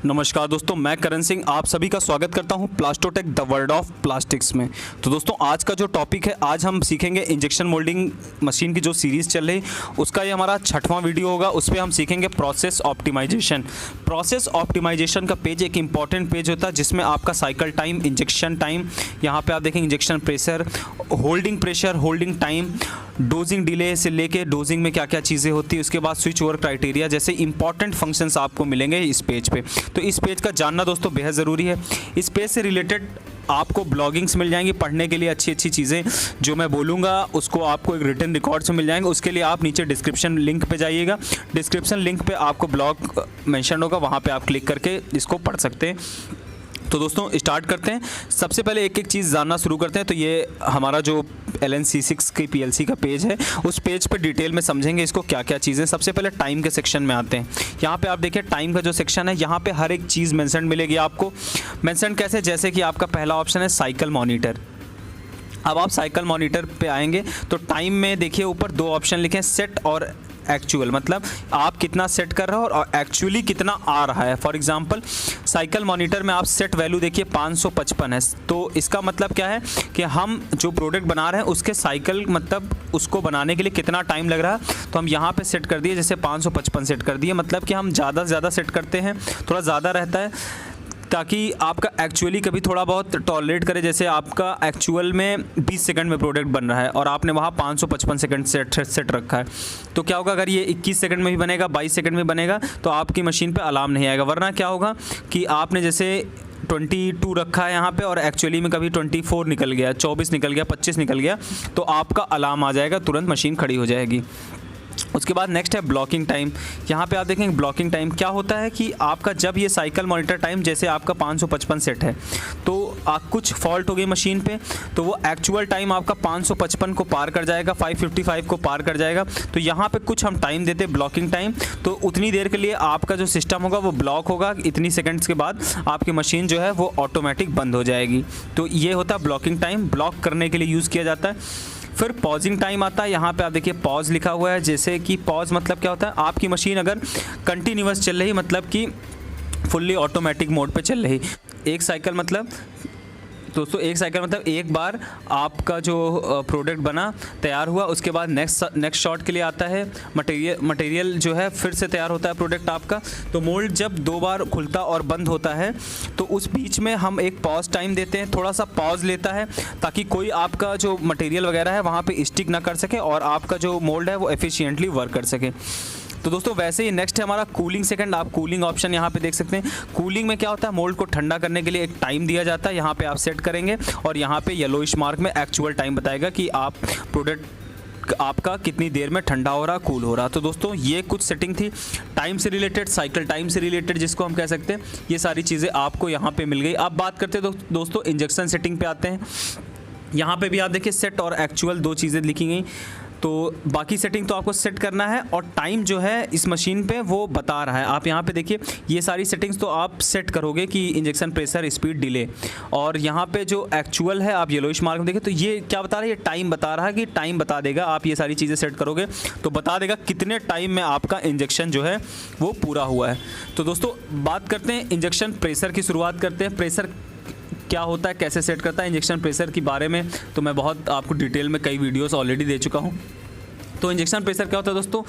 नमस्कार दोस्तों, मैं करण सिंह आप सभी का स्वागत करता हूं प्लास्टोटेक द वर्ल्ड ऑफ प्लास्टिक्स में। तो दोस्तों आज का जो टॉपिक है, आज हम सीखेंगे इंजेक्शन मोल्डिंग मशीन की जो सीरीज़ चल रही उसका ये हमारा 6वां वीडियो होगा। उस पर हम सीखेंगे प्रोसेस ऑप्टिमाइजेशन। प्रोसेस ऑप्टिमाइजेशन का पेज एक इंपॉर्टेंट पेज होता है जिसमें आपका साइकिल टाइम, इंजेक्शन टाइम, यहाँ पे आप देखेंगे injection pressure, holding time, dosing delay से लेके डोजिंग में क्या क्या चीज़ें होती है, उसके बाद स्विच ओवर क्राइटेरिया जैसे इंपॉर्टेंट फंक्शंस आपको मिलेंगे इस पेज पे। तो इस पेज का जानना दोस्तों बेहद ज़रूरी है। इस पेज से रिलेटेड आपको ब्लॉगिंग्स मिल जाएंगी पढ़ने के लिए, अच्छी अच्छी चीज़ें जो मैं बोलूँगा उसको आपको एक रिटन रिकॉर्ड से मिल जाएंगे। उसके लिए आप नीचे डिस्क्रिप्शन लिंक पे जाइएगा, डिस्क्रिप्शन लिंक पे आपको ब्लॉग मेंशन होगा, वहाँ पे आप क्लिक करके इसको पढ़ सकते हैं। तो दोस्तों स्टार्ट करते हैं। सबसे पहले एक एक चीज़ जानना शुरू करते हैं। तो ये हमारा जो LNC6 की PLC का पेज है, उस पेज पे डिटेल में समझेंगे इसको क्या क्या चीज़ें। सबसे पहले टाइम के सेक्शन में आते हैं। यहाँ पे आप देखिए टाइम का जो सेक्शन है, यहाँ पे हर एक चीज़ मेंशन मिलेगी आपको। मेंशन कैसे, जैसे कि आपका पहला ऑप्शन है साइकिल मॉनिटर। अब आप साइकिल मॉनिटर पे आएंगे तो टाइम में देखिए ऊपर 2 ऑप्शन लिखे हैं, सेट और एक्चुअल, मतलब आप कितना सेट कर रहे हो और एक्चुअली कितना आ रहा है। फॉर एग्जांपल साइकिल मॉनिटर में आप सेट वैल्यू देखिए 555 है। तो इसका मतलब क्या है कि हम जो प्रोडक्ट बना रहे हैं उसके साइकिल, मतलब उसको बनाने के लिए कितना टाइम लग रहा है। तो हम यहाँ पे सेट कर दिए, जैसे 555 सेट कर दिए, मतलब कि हम ज़्यादा से ज़्यादा सेट करते हैं, थोड़ा ज़्यादा रहता है ताकि आपका एक्चुअली कभी थोड़ा बहुत टॉलरेट करे। जैसे आपका एक्चुअल में 20 सेकंड में प्रोडक्ट बन रहा है और आपने वहाँ 555 सेकंड सेट रखा है, तो क्या होगा, अगर ये 21 सेकंड में भी बनेगा, 22 सेकंड में बनेगा, तो आपकी मशीन पे अलार्म नहीं आएगा। वरना क्या होगा कि आपने जैसे 22 रखा है यहाँ पे और एक्चुअली में कभी 24 निकल गया, 24 निकल गया, 25 निकल गया, तो आपका अलार्म आ जाएगा, तुरंत मशीन खड़ी हो जाएगी। उसके बाद नेक्स्ट है ब्लॉकिंग टाइम। यहाँ पे आप देखेंगे ब्लॉकिंग टाइम क्या होता है कि आपका जब ये साइकिल मॉनिटर टाइम, जैसे आपका 555 सेट है, तो आप कुछ फॉल्ट हो गई मशीन पे, तो वो एक्चुअल टाइम आपका 555 को पार कर जाएगा, 555 को पार कर जाएगा। तो यहाँ पे कुछ हम टाइम देते हैं ब्लॉकिंग टाइम, तो उतनी देर के लिए आपका जो सिस्टम होगा वो ब्लॉक होगा। इतनी सेकेंड्स के बाद आपकी मशीन जो है वो ऑटोमेटिक बंद हो जाएगी। तो ये होता है ब्लॉकिंग टाइम, ब्लॉक करने के लिए यूज़ किया जाता है। फिर पॉजिंग टाइम आता है। यहाँ पे आप देखिए पॉज लिखा हुआ है, जैसे कि पॉज मतलब क्या होता है, आपकी मशीन अगर कंटिन्यूअस चल रही, मतलब कि फुल्ली ऑटोमेटिक मोड पे चल रही। एक साइकिल मतलब दोस्तों, एक साइकिल मतलब एक बार आपका जो प्रोडक्ट बना, तैयार हुआ, उसके बाद नेक्स्ट शॉट के लिए आता है मटेरियल जो है फिर से तैयार होता है प्रोडक्ट आपका। तो मोल्ड जब 2 बार खुलता और बंद होता है तो उस बीच में हम एक पॉज टाइम देते हैं, थोड़ा सा पॉज लेता है ताकि कोई आपका जो मटेरियल वगैरह है वहाँ पे स्टिक ना कर सके और आपका जो मोल्ड है वो एफिशिएंटली वर्क कर सके। तो दोस्तों वैसे ही नेक्स्ट है हमारा कूलिंग सेकंड। आप कूलिंग ऑप्शन यहाँ पे देख सकते हैं। कूलिंग में क्या होता है, मोल्ड को ठंडा करने के लिए एक टाइम दिया जाता है, यहाँ पे आप सेट करेंगे और यहाँ पे येलोइश मार्क में एक्चुअल टाइम बताएगा कि आप प्रोडक्ट आपका कितनी देर में ठंडा हो रहा, कूल हो रहा। तो दोस्तों ये कुछ सेटिंग थी टाइम से रिलेटेड, साइकिल टाइम से रिलेटेड जिसको हम कह सकते हैं। ये सारी चीज़ें आपको यहाँ पे मिल गई। अब बात करते हैं दोस्तों इंजेक्शन सेटिंग पे आते हैं। यहाँ पे भी आप देखिए सेट और एक्चुअल 2 चीज़ें लिखी गई। तो बाकी सेटिंग तो आपको सेट करना है और टाइम जो है इस मशीन पे वो बता रहा है। आप यहाँ पे देखिए ये सारी सेटिंग्स तो आप सेट करोगे कि इंजेक्शन प्रेशर, स्पीड, डिले, और यहाँ पे जो एक्चुअल है आप येलोइश मार्क में देखिए तो ये क्या बता रहा है, ये टाइम बता रहा है कि टाइम बता देगा। आप ये सारी चीज़ें सेट करोगे तो बता देगा कितने टाइम में आपका इंजेक्शन जो है वो पूरा हुआ है। तो दोस्तों बात करते हैं इंजेक्शन प्रेशर की, शुरुआत करते हैं। प्रेशर क्या होता है, कैसे सेट करता है इंजेक्शन प्रेशर के बारे में तो मैं बहुत आपको डिटेल में कई वीडियोस ऑलरेडी दे चुका हूं। तो इंजेक्शन प्रेशर क्या होता है दोस्तों,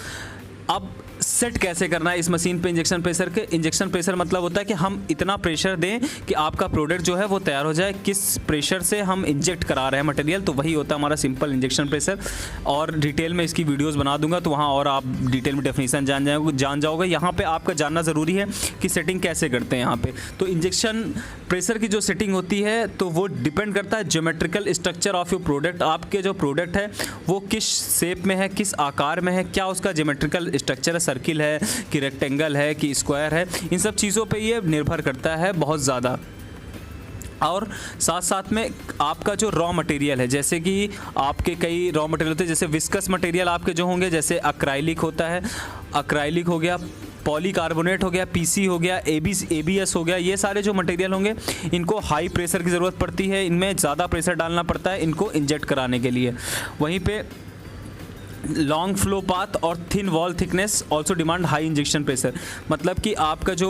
अब सेट कैसे करना है इस मशीन पे इंजेक्शन प्रेशर के। इंजेक्शन प्रेशर मतलब होता है कि हम इतना प्रेशर दें कि आपका प्रोडक्ट जो है वो तैयार हो जाए। किस प्रेशर से हम इंजेक्ट करा रहे हैं मटेरियल, तो वही होता है हमारा सिंपल इंजेक्शन प्रेशर। और डिटेल में इसकी वीडियोस बना दूंगा तो वहाँ और आप डिटेल में डेफिनेशन जान जाओगे। यहाँ पे आपका जानना ज़रूरी है कि सेटिंग कैसे करते हैं यहाँ पे। तो इंजेक्शन प्रेशर की जो सेटिंग होती है तो वो डिपेंड करता है geometrical structure of your product. आपके जो प्रोडक्ट है वो किस शेप में है, किस आकार में है, क्या उसका ज्योमेट्रिकल स्ट्रक्चर है, सर्किल है कि रेक्टेंगल है कि स्क्वायर है, इन सब चीज़ों पे ये निर्भर करता है बहुत ज़्यादा। और साथ साथ में आपका जो रॉ मटेरियल है, जैसे कि आपके कई रॉ मटेरियल होते हैं, जैसे विस्कस मटेरियल आपके जो होंगे, जैसे अक्राइलिक होता है, अक्राइलिक हो गया, पॉलीकार्बोनेट हो गया, पीसी हो गया, एबीएस हो गया, ये सारे जो मटेरियल होंगे इनको हाई प्रेशर की ज़रूरत पड़ती है, इनमें ज़्यादा प्रेशर डालना पड़ता है इनको इंजेक्ट कराने के लिए। वहीं पे लॉन्ग फ्लो पाथ और thin wall thickness also demand high injection pressure, मतलब कि आपका जो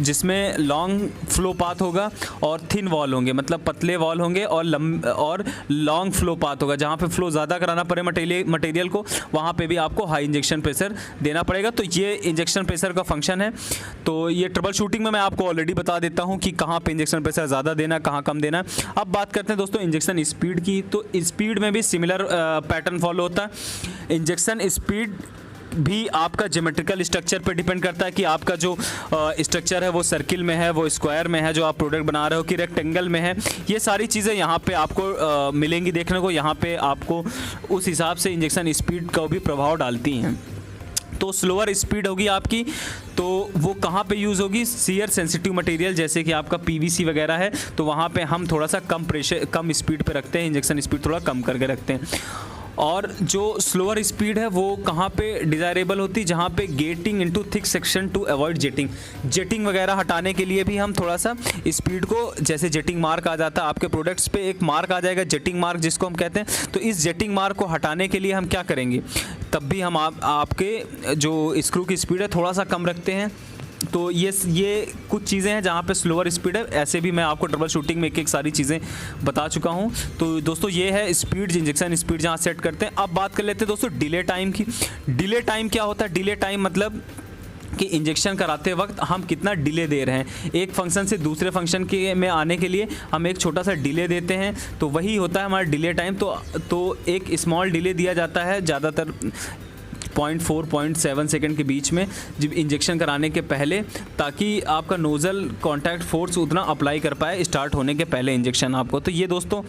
जिसमें लॉन्ग फ्लो पाथ होगा और थिन वॉल होंगे, मतलब पतले वॉल होंगे और लॉन्ग फ्लो पाथ होगा। जहाँ पे फ्लो ज़्यादा कराना पड़े मटेरियल को, वहाँ पे भी आपको हाई इंजेक्शन प्रेशर देना पड़ेगा। तो ये इंजेक्शन प्रेशर का फंक्शन है। तो ये ट्रबल शूटिंग में मैं आपको ऑलरेडी बता देता हूँ कि कहाँ पे इंजेक्शन प्रेशर ज़्यादा देना, कहाँ कम देना। अब बात करते हैं दोस्तों इंजेक्शन स्पीड की। तो स्पीड में भी सिमिलर पैटर्न फॉलो होता है। इंजेक्शन स्पीड भी आपका ज्योमेट्रिकल स्ट्रक्चर पे डिपेंड करता है कि आपका जो स्ट्रक्चर है वो सर्किल में है, वो स्क्वायर में है जो आप प्रोडक्ट बना रहे हो, कि रेक्टेंगल में है। ये सारी चीज़ें यहाँ पे आपको मिलेंगी देखने को। यहाँ पे आपको उस हिसाब से इंजेक्शन स्पीड का भी प्रभाव डालती हैं। तो स्लोअर स्पीड होगी आपकी, तो वो कहाँ पे यूज़ होगी? शियर सेंसिटिव मटेरियल जैसे कि आपका पीवीसी वगैरह है, तो वहाँ पे हम थोड़ा सा कम स्पीड पे रखते हैं, इंजेक्शन स्पीड थोड़ा कम करके रखते हैं। और जो स्लोअर स्पीड है वो कहाँ पे डिज़ायरेबल होती है? जहाँ पे getting into thick section two avoid jetting वगैरह हटाने के लिए भी हम थोड़ा सा स्पीड को, जैसे जेटिंग मार्क आ जाता है आपके प्रोडक्ट्स पे, एक मार्क आ जाएगा जेटिंग मार्क जिसको हम कहते हैं। तो इस जेटिंग मार्क को हटाने के लिए हम क्या करेंगे? तब भी हम आपके जो स्क्रू की स्पीड है थोड़ा सा कम रखते हैं। तो ये कुछ चीज़ें हैं जहाँ पे स्लोअर स्पीड है। ऐसे भी मैं आपको ट्रबल शूटिंग में एक सारी चीज़ें बता चुका हूँ। तो दोस्तों ये है स्पीड, इंजेक्शन स्पीड जहाँ सेट करते हैं। अब बात कर लेते हैं दोस्तों डिले टाइम की। डिले टाइम क्या होता है? डिले टाइम मतलब कि इंजेक्शन कराते वक्त हम कितना डिले दे रहे हैं, एक फंक्शन से दूसरे फंक्शन के में आने के लिए हम एक छोटा सा डिले देते हैं, तो वही होता है हमारा डिले टाइम। तो एक स्मॉल डिले दिया जाता है ज़्यादातर 0.4-0.7 सेकंड के बीच में जब इंजेक्शन कराने के पहले, ताकि आपका नोज़ल कॉन्टैक्ट फोर्स उतना अप्लाई कर पाए स्टार्ट होने के पहले इंजेक्शन आपको। तो ये दोस्तों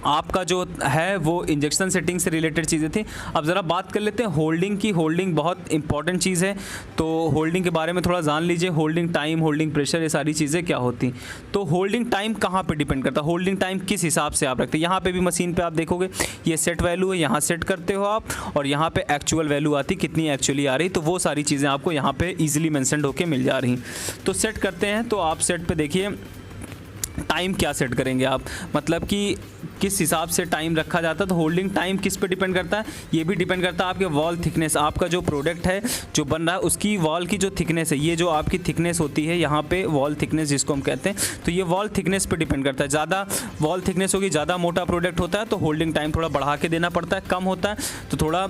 आपका जो है वो इंजेक्शन सेटिंग से रिलेटेड चीज़ें थी। अब ज़रा बात कर लेते हैं होल्डिंग की। होल्डिंग बहुत इंपॉर्टेंट चीज़ है, तो होल्डिंग के बारे में थोड़ा जान लीजिए। होल्डिंग टाइम, होल्डिंग प्रेशर, ये सारी चीज़ें क्या होती। तो होल्डिंग टाइम कहाँ पे डिपेंड करता है? होल्डिंग टाइम किस हिसाब से आप रखते हैं? यहाँ पे भी मशीन पे आप देखोगे ये सेट वैल्यू है, यहाँ सेट करते हो आप, और यहाँ पे एक्चुअल वैल्यू आती, कितनी एक्चुअली आ रही। तो वो सारी चीज़ें आपको यहाँ पे ईजिली मेंशन होकर मिल जा रही। तो सेट करते हैं, तो आप सेट पर देखिए टाइम क्या सेट करेंगे आप, मतलब कि किस हिसाब से टाइम रखा जाता है। तो होल्डिंग टाइम किस पे डिपेंड करता है? ये भी डिपेंड करता है आपके वॉल थिकनेस, आपका जो प्रोडक्ट है जो बन रहा है उसकी वॉल की जो थिकनेस है, ये जो आपकी थिकनेस होती है यहाँ पे वॉल थिकनेस जिसको हम कहते हैं, तो ये वॉल थिकनेस पे डिपेंड करता है। ज़्यादा वॉल थिकनेस होगी, ज़्यादा मोटा प्रोडक्ट होता है तो होल्डिंग टाइम थोड़ा बढ़ा के देना पड़ता है, कम होता है तो थोड़ा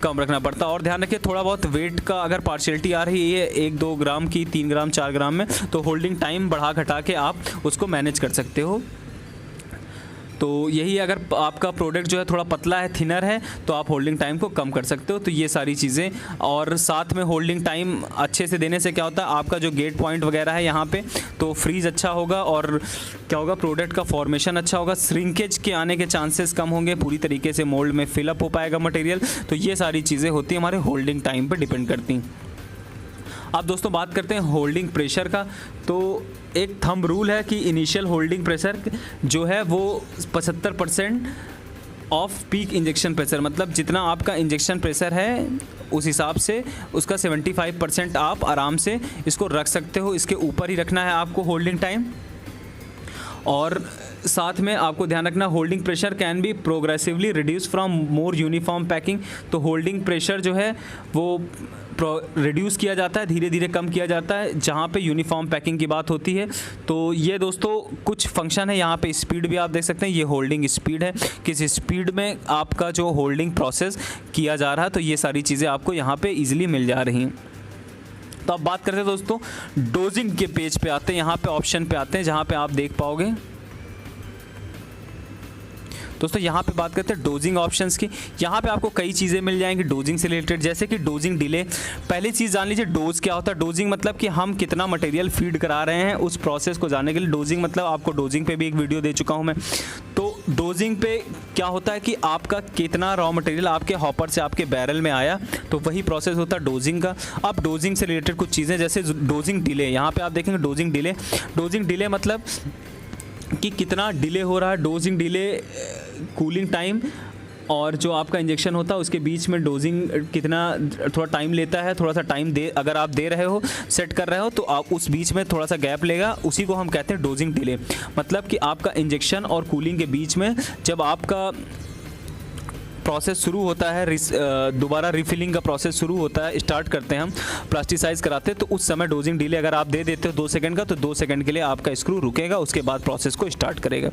कम रखना पड़ता है। और ध्यान रखिए थोड़ा बहुत वेट का अगर पार्शियलिटी आ रही है 1-2 ग्राम की, 3 ग्राम 4 ग्राम में, तो होल्डिंग टाइम बढ़ा घटा के आप उसको मैनेज कर सकते हो। तो यही, अगर आपका प्रोडक्ट जो है थोड़ा पतला है, थिनर है, तो आप होल्डिंग टाइम को कम कर सकते हो। तो ये सारी चीज़ें, और साथ में होल्डिंग टाइम अच्छे से देने से क्या होता है, आपका जो गेट पॉइंट वगैरह है यहाँ पे, तो फ्रीज अच्छा होगा और क्या होगा, प्रोडक्ट का फॉर्मेशन अच्छा होगा, श्रिंकेज के आने के चांसेस कम होंगे, पूरी तरीके से मोल्ड में फिलअप हो पाएगा मटेरियल। तो ये सारी चीज़ें होती हैं हमारे होल्डिंग टाइम पर डिपेंड करती हैं। अब दोस्तों बात करते हैं होल्डिंग प्रेशर का। तो एक थंब रूल है कि इनिशियल होल्डिंग प्रेशर जो है वो 75% ऑफ पीक इंजेक्शन प्रेशर, मतलब जितना आपका इंजेक्शन प्रेशर है उस हिसाब से उसका 75% आप आराम से इसको रख सकते हो। इसके ऊपर ही रखना है आपको होल्डिंग टाइम। और साथ में आपको ध्यान रखना, holding pressure can be progressively reduce from more uniform packing. तो होल्डिंग प्रेशर जो है वो रिड्यूस किया जाता है, धीरे धीरे कम किया जाता है जहाँ पे यूनिफॉर्म पैकिंग की बात होती है। तो ये दोस्तों कुछ फंक्शन है। यहाँ पे स्पीड भी आप देख सकते हैं, ये होल्डिंग स्पीड है, किस स्पीड में आपका जो होल्डिंग प्रोसेस किया जा रहा है। तो ये सारी चीज़ें आपको यहाँ पे ईजिली मिल जा रही हैं। तो अब बात करते हैं दोस्तों डोजिंग के पेज पे आते हैं, यहाँ पे ऑप्शन पे आते हैं जहाँ पे आप देख पाओगे दोस्तों, यहाँ पे बात करते हैं डोजिंग ऑप्शंस की। यहाँ पे आपको कई चीज़ें मिल जाएंगी डोजिंग से रिलेटेड, जैसे कि डोजिंग डिले। पहली चीज़ जान लीजिए डोज क्या होता है। डोजिंग मतलब कि हम कितना मटेरियल फीड करा रहे हैं, उस प्रोसेस को जानने के लिए डोजिंग मतलब, आपको डोजिंग पे भी एक वीडियो दे चुका हूँ मैं। तो डोजिंग पे क्या होता है कि आपका कितना रॉ मटेरियल आपके हॉपर से आपके बैरल में आया, तो वही प्रोसेस होता है डोजिंग का। अब डोजिंग से रिलेटेड कुछ चीज़ें जैसे डोजिंग डिले, यहाँ पे आप देखेंगे डोजिंग डिले। डोजिंग डिले मतलब कि कितना डिले हो रहा है। डोजिंग डिले कूलिंग टाइम और जो आपका इंजेक्शन होता है उसके बीच में डोजिंग कितना थोड़ा टाइम लेता है। थोड़ा सा टाइम अगर आप दे रहे हो, सेट कर रहे हो, तो आप उस बीच में थोड़ा सा गैप लेगा, उसी को हम कहते हैं डोजिंग डिले। मतलब कि आपका इंजेक्शन और कूलिंग के बीच में जब आपका प्रोसेस शुरू होता है, दोबारा रिफिलिंग का प्रोसेस शुरू होता है, स्टार्ट करते हैं हम प्लास्टिसाइज कराते हैं, तो उस समय डोजिंग डिले अगर आप दे देते हो 2 सेकंड का, तो 2 सेकंड के लिए आपका स्क्रू रुकेगा, उसके बाद प्रोसेस को स्टार्ट करेगा।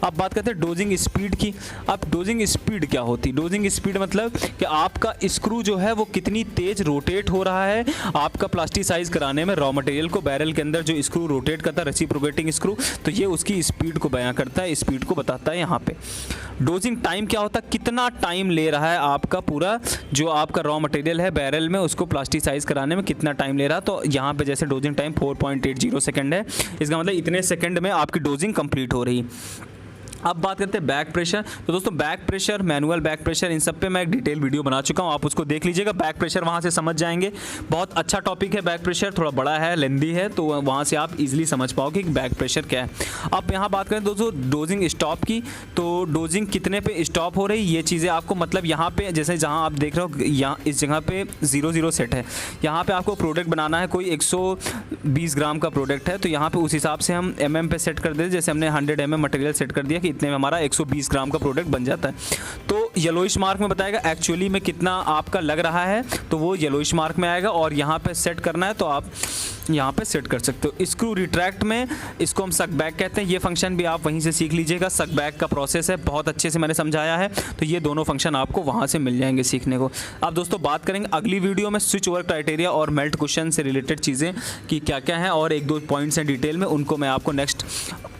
अब बात करते हैं डोजिंग स्पीड की। अब डोजिंग स्पीड क्या होती है? डोजिंग स्पीड मतलब कि आपका स्क्रू जो है वो कितनी तेज रोटेट हो रहा है आपका प्लास्टिसाइज कराने में। रॉ मटेरियल को बैरल के अंदर जो स्क्रू रोटेट करता है, रेसिप्रोकेटिंग स्क्रू, तो ये उसकी स्पीड को बयां करता है, स्पीड को बताता है यहाँ पे। डोजिंग टाइम क्या होता है? कितना टाइम ले रहा है आपका पूरा जो आपका रॉ मटेरियल है बैरल में, उसको प्लास्टिसाइज कराने में कितना टाइम ले रहा है। तो यहाँ पे जैसे डोजिंग टाइम 4.80 सेकंड है, इसका मतलब इतने सेकंड में आपकी डोजिंग कंप्लीट हो रही है। अब बात करते हैं बैक प्रेशर। तो दोस्तों back pressure, manual back pressure, इन सब पे मैं एक डिटेल वीडियो बना चुका हूँ, आप उसको देख लीजिएगा। बैक प्रेशर वहाँ से समझ जाएंगे, बहुत अच्छा टॉपिक है बैक प्रेशर, थोड़ा बड़ा है, लेंदी है, तो वहाँ से आप इजीली समझ पाओगे कि बैक प्रेशर क्या है। अब यहाँ बात करें दोस्तों डोजिंग स्टॉप की, तो डोजिंग कितने पे स्टॉप हो रही, ये चीज़ें आपको मतलब यहाँ पे जैसे जहाँ आप देख रहे हो, यहाँ इस जगह पे 0 सेट है, यहाँ पे आपको प्रोडक्ट बनाना है, कोई 120 ग्राम का प्रोडक्ट है, तो यहाँ पे उस हिसाब से हम mm पे सेट कर देते, जैसे हमने 100 mm मटेरियल सेट कर दिया कि इतने में हमारा 120 ग्राम का प्रोडक्ट बन जाता है। तो येलोइश मार्क में बताएगा एक्चुअली में कितना आपका लग रहा है, तो वो येलोइश मार्क में आएगा, और यहाँ पे सेट करना है तो आप यहाँ पे सेट कर सकते हो। स्क्रू रिट्रैक्ट में इसको हम सक बैक कहते हैं, ये फंक्शन भी आप वहीं से सीख लीजिएगा। सक बैक का प्रोसेस है, बहुत अच्छे से मैंने समझाया है, तो ये दोनों फंक्शन आपको वहाँ से मिल जाएंगे सीखने को। अब दोस्तों बात करेंगे अगली वीडियो में स्विच ओवर क्राइटेरिया और मेल्ट क्वेश्चन से रिलेटेड चीज़ें कि क्या क्या हैं, और 1-2 पॉइंट्स हैं डिटेल में, उनको मैं आपको नेक्स्ट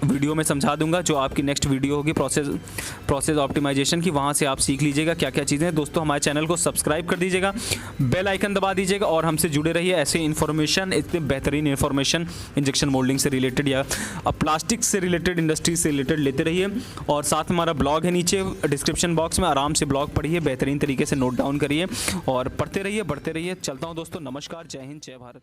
वीडियो में समझा दूंगा, जो आपकी नेक्स्ट वीडियो होगी प्रोसेस ऑप्टिमाइजेशन की, वहाँ से आप सीख लीजिएगा क्या क्या चीज़ें हैं। दोस्तों हमारे चैनल को सब्सक्राइब कर दीजिएगा, बेल आइकन दबा दीजिएगा, और हमसे जुड़े रहिए। ऐसे इन्फॉर्मेशन, इतने बेहतरीन इन्फॉर्मेशन इंजेक्शन मोल्डिंग से रिलेटेड या प्लास्टिक से रिलेटेड, इंडस्ट्री से रिलेटेड लेते रहिए। और साथ में हमारा ब्लॉग है नीचे डिस्क्रिप्शन बॉक्स में, आराम से ब्लॉग पढ़िए, बेहतरीन तरीके से नोट डाउन करिए और पढ़ते रहिए, बढ़ते रहिए। चलता हूँ दोस्तों, नमस्कार, जय हिंद, जय भारत।